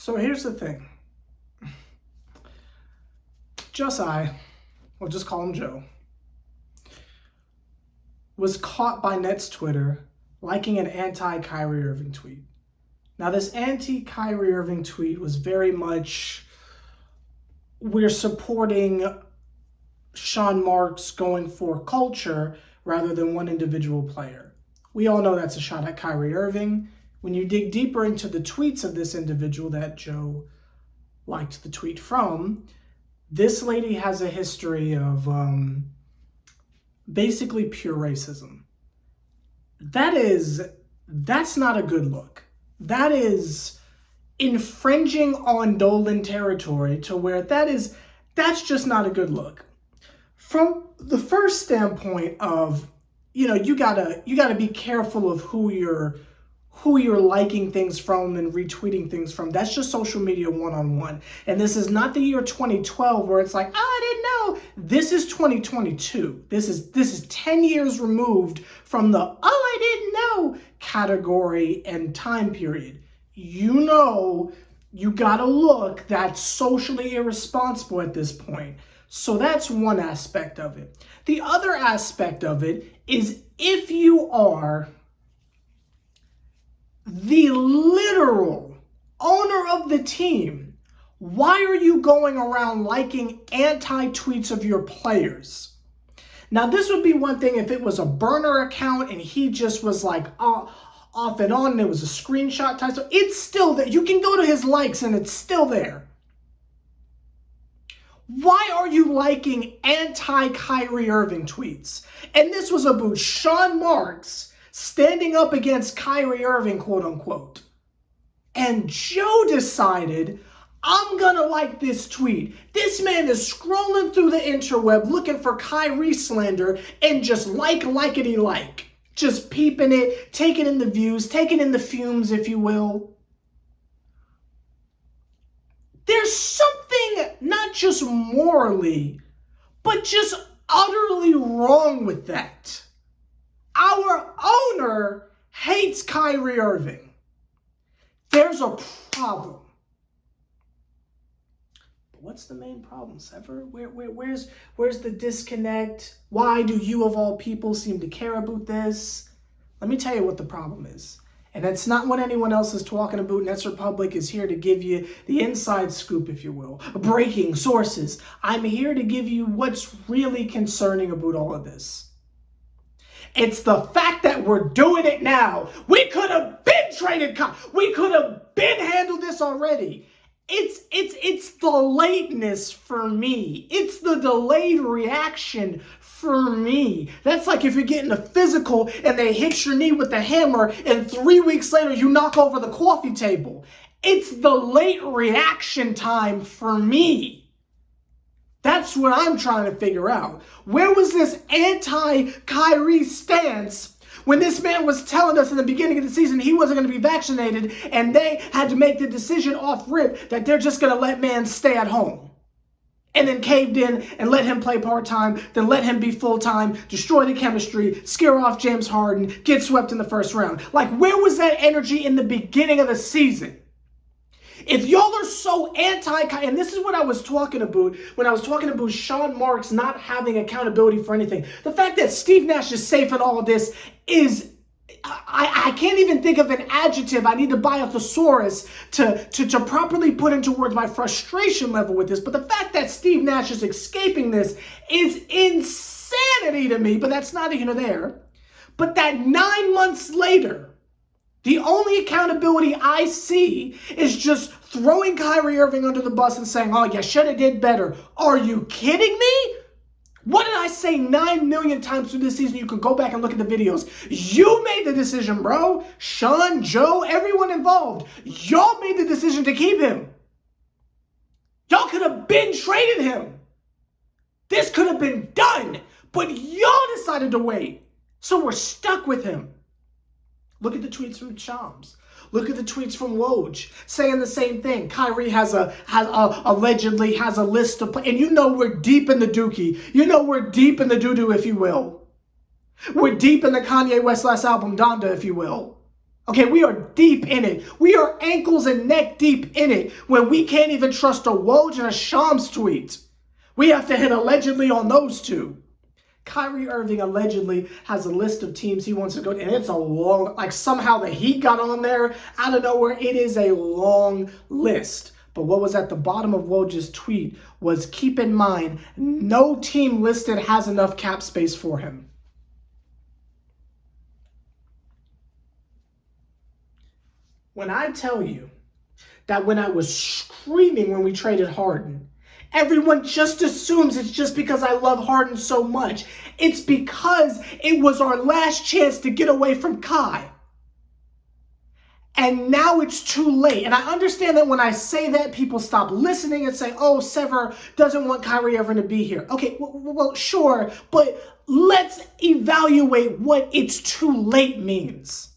So here's the thing. Tsai, we'll just call him Joe, was caught by Nets Twitter liking an anti-Kyrie Irving tweet. Now, this anti-Kyrie Irving tweet was very much, we're supporting Sean Marks going for culture rather than one individual player. We all know that's a shot at Kyrie Irving. When you dig deeper into the tweets of this individual that Joe liked the tweet from, this lady has a history of basically pure racism. That's not a good look. That is infringing on Dolan territory to where that's just not a good look. From the first standpoint of, you gotta be careful of who you're liking things from and retweeting things from. That's just social media one-on-one. And this is not the year 2012 where it's like, I didn't know. This is 2022. This is 10 years removed from the, I didn't know category and time period. You gotta look that's socially irresponsible at this point. So that's one aspect of it. The other aspect of it is if you are the literal owner of the team, why are you going around liking anti-tweets of your players? Now, this would be one thing if it was a burner account and he just was like off and on and it was a screenshot type. So it's still there. You can go to his likes and it's still there. Why are you liking anti-Kyrie Irving tweets? And this was about Sean Marks standing up against Kyrie Irving, quote unquote. And Joe decided, I'm gonna like this tweet. This man is scrolling through the interweb looking for Kyrie slander and just likety-like. Just peeping it, taking in the views, taking in the fumes, if you will. There's something not just morally, but just utterly wrong with that. Our owner hates Kyrie Irving. There's a problem. But what's the main problem, Sever? Where's the disconnect? Why do you, of all people, seem to care about this? Let me tell you what the problem is. And it's not what anyone else is talking about. Nets Republic is here to give you the inside scoop, if you will. Breaking sources. I'm here to give you what's really concerning about all of this. It's the fact that we're doing it now. We could have been traded. We could have been handled this already. It's the lateness for me. It's the delayed reaction for me. That's like if you're getting a physical and they hit your knee with a hammer and 3 weeks later you knock over the coffee table. It's the late reaction time for me. That's what I'm trying to figure out. Where was this anti-Kyrie stance when this man was telling us in the beginning of the season he wasn't going to be vaccinated and they had to make the decision off rip that they're just going to let man stay at home? And then caved in and let him play part-time, then let him be full-time, destroy the chemistry, scare off James Harden, get swept in the first round. Like, where was that energy in the beginning of the season? If y'all are so and this is what I was talking about when I was talking about Sean Marks not having accountability for anything. The fact that Steve Nash is safe in all of this is, I can't even think of an adjective. I need to buy a thesaurus to properly put into words my frustration level with this. But the fact that Steve Nash is escaping this is insanity to me, but that's neither here nor there. But that 9 months later, the only accountability I see is just throwing Kyrie Irving under the bus and saying, oh, you should have did better. Are you kidding me? What did I say 9 million times through this season? You could go back and look at the videos. You made the decision, bro. Sean, Joe, everyone involved. Y'all made the decision to keep him. Y'all could have been traded him. This could have been done. But y'all decided to wait. So we're stuck with him. Look at the tweets from Shams. Look at the tweets from Woj saying the same thing. Kyrie allegedly has a list of and you know we're deep in the dookie. You know we're deep in the doo-doo, if you will. We're deep in the Kanye West last album, Donda, if you will. Okay, we are deep in it. We are ankles and neck deep in it when we can't even trust a Woj and a Shams tweet. We have to hit allegedly on those two. Kyrie Irving allegedly has a list of teams he wants to go to, and it's a long, like somehow the Heat got on there out of nowhere. It is a long list. But what was at the bottom of Woj's tweet was, keep in mind, no team listed has enough cap space for him. When I tell you that when I was screaming when we traded Harden, everyone just assumes it's just because I love Harden so much. It's because it was our last chance to get away from Kai. And now it's too late. And I understand that when I say that, people stop listening and say, oh, Sever doesn't want Kyrie Irving to be here. Okay, well, sure, but let's evaluate what it's too late means.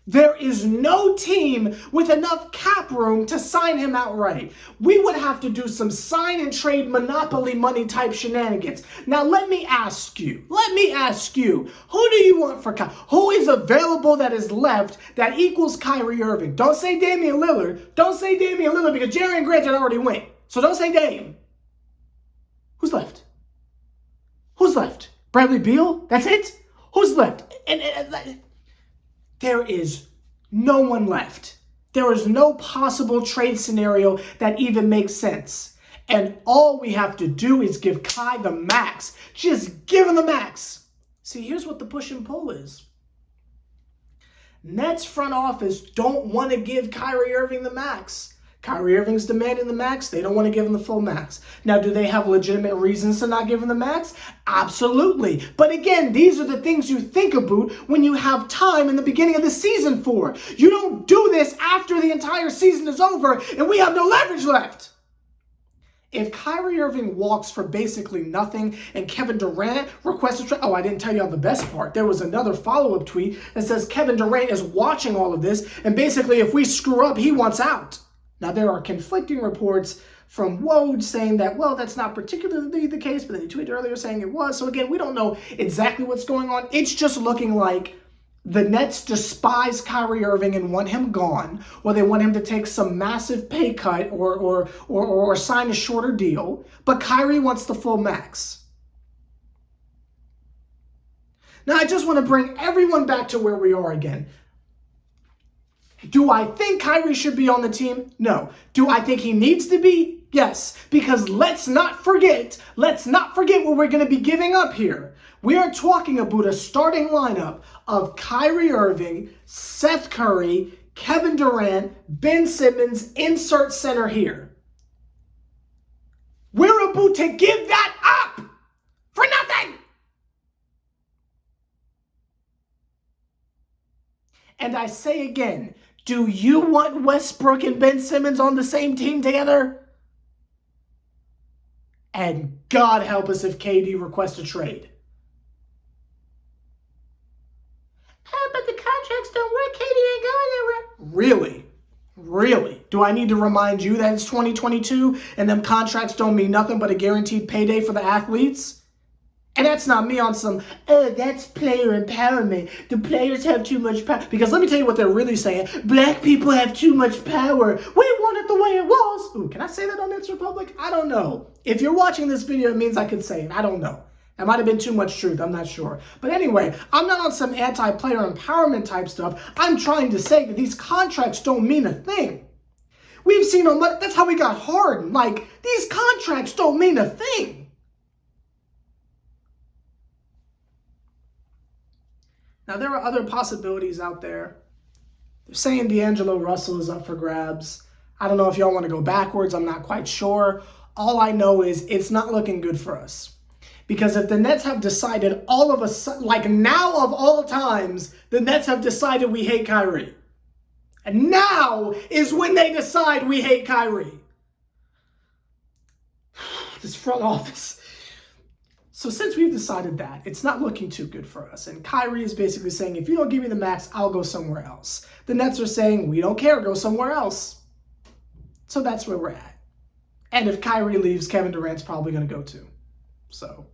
There is no team with enough cap room to sign him outright. We would have to do some sign and trade monopoly money type shenanigans. Now, let me ask you, who do you want for Kyrie? Who is available that is left that equals Kyrie Irving? Don't say Damian Lillard. Don't say Damian Lillard because Jaren Grant already went. So don't say Dame. Who's left? Who's left? Bradley Beal? That's it? Who's left? There is no one left. There is no possible trade scenario that even makes sense. And all we have to do is give Kai the max. Just give him the max. See, here's what the push and pull is. Nets front office don't want to give Kyrie Irving the max. Kyrie Irving's demanding the max. They don't want to give him the full max. Now, do they have legitimate reasons to not give him the max? Absolutely. But again, these are the things you think about when you have time in the beginning of the season for. You don't do this after the entire season is over and we have no leverage left. If Kyrie Irving walks for basically nothing and Kevin Durant requests a trade, oh, I didn't tell you on the best part. There was another follow-up tweet that says Kevin Durant is watching all of this and basically if we screw up, he wants out. Now, there are conflicting reports from Woj saying that, well, that's not particularly the case, but then he tweeted earlier saying it was. So again, we don't know exactly what's going on. It's just looking like the Nets despise Kyrie Irving and want him gone, or they want him to take some massive pay cut or sign a shorter deal, but Kyrie wants the full max. Now, I just want to bring everyone back to where we are again. Do I think Kyrie should be on the team? No. Do I think he needs to be? Yes. Because let's not forget what we're going to be giving up here. We are talking about a starting lineup of Kyrie Irving, Seth Curry, Kevin Durant, Ben Simmons, insert center here. We're about to give that up for nothing. And I say again, do you want Westbrook and Ben Simmons on the same team together? And God help us if KD requests a trade. But the contracts don't work. KD ain't going anywhere. Really? Do I need to remind you that it's 2022 and them contracts don't mean nothing but a guaranteed payday for the athletes? And that's not me on some, oh, that's player empowerment. The players have too much power. Because let me tell you what they're really saying. Black people have too much power. We want it the way it was. Ooh, can I say that on It's Republic? I don't know. If you're watching this video, it means I could say it. I don't know. That might have been too much truth. I'm not sure. But anyway, I'm not on some anti-player empowerment type stuff. I'm trying to say that these contracts don't mean a thing. We've seen on that's how we got Harden. Like, these contracts don't mean a thing. Now, there are other possibilities out there. They're saying D'Angelo Russell is up for grabs. I don't know if y'all want to go backwards. I'm not quite sure. All I know is it's not looking good for us. Because if the Nets have decided all of a sudden, like now of all times, the Nets have decided we hate Kyrie. And now is when they decide we hate Kyrie. This front office. So since we've decided that, it's not looking too good for us. And Kyrie is basically saying, if you don't give me the max, I'll go somewhere else. The Nets are saying, we don't care, go somewhere else. So that's where we're at. And if Kyrie leaves, Kevin Durant's probably going to go too. So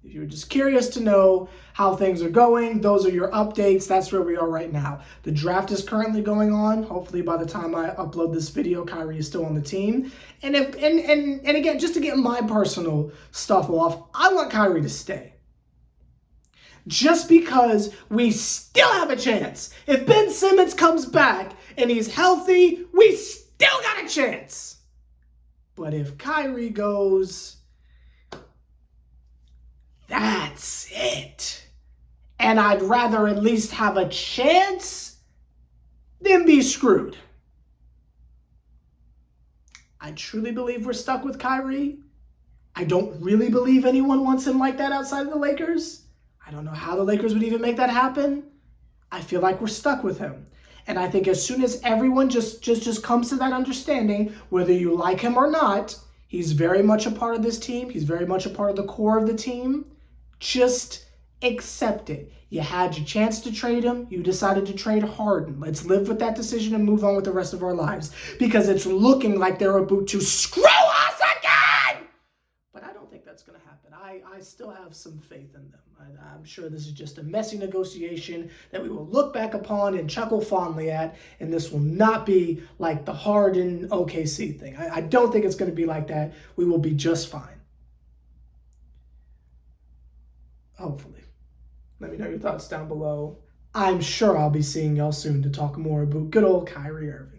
If you're just curious to know how things are going, those are your updates. That's where we are right now. The draft is currently going on. Hopefully by the time I upload this video, Kyrie is still on the team. And again, just to get my personal stuff off, I want Kyrie to stay. Just because we still have a chance. If Ben Simmons comes back and he's healthy, we still got a chance. But if Kyrie goes, that's it. And I'd rather at least have a chance than be screwed. I truly believe we're stuck with Kyrie. I don't really believe anyone wants him like that outside of the Lakers. I don't know how the Lakers would even make that happen. I feel like we're stuck with him. And I think as soon as everyone just comes to that understanding, whether you like him or not, he's very much a part of this team. He's very much a part of the core of the team. Just accept it. You had your chance to trade him. You decided to trade Harden. Let's live with that decision and move on with the rest of our lives. Because it's looking like they're about to screw us again! But I don't think that's going to happen. I still have some faith in them. I'm sure this is just a messy negotiation that we will look back upon and chuckle fondly at, and this will not be like the Harden OKC thing. I don't think it's going to be like that. We will be just fine. Hopefully. Let me know your thoughts down below. I'm sure I'll be seeing y'all soon to talk more about good old Kyrie Irving.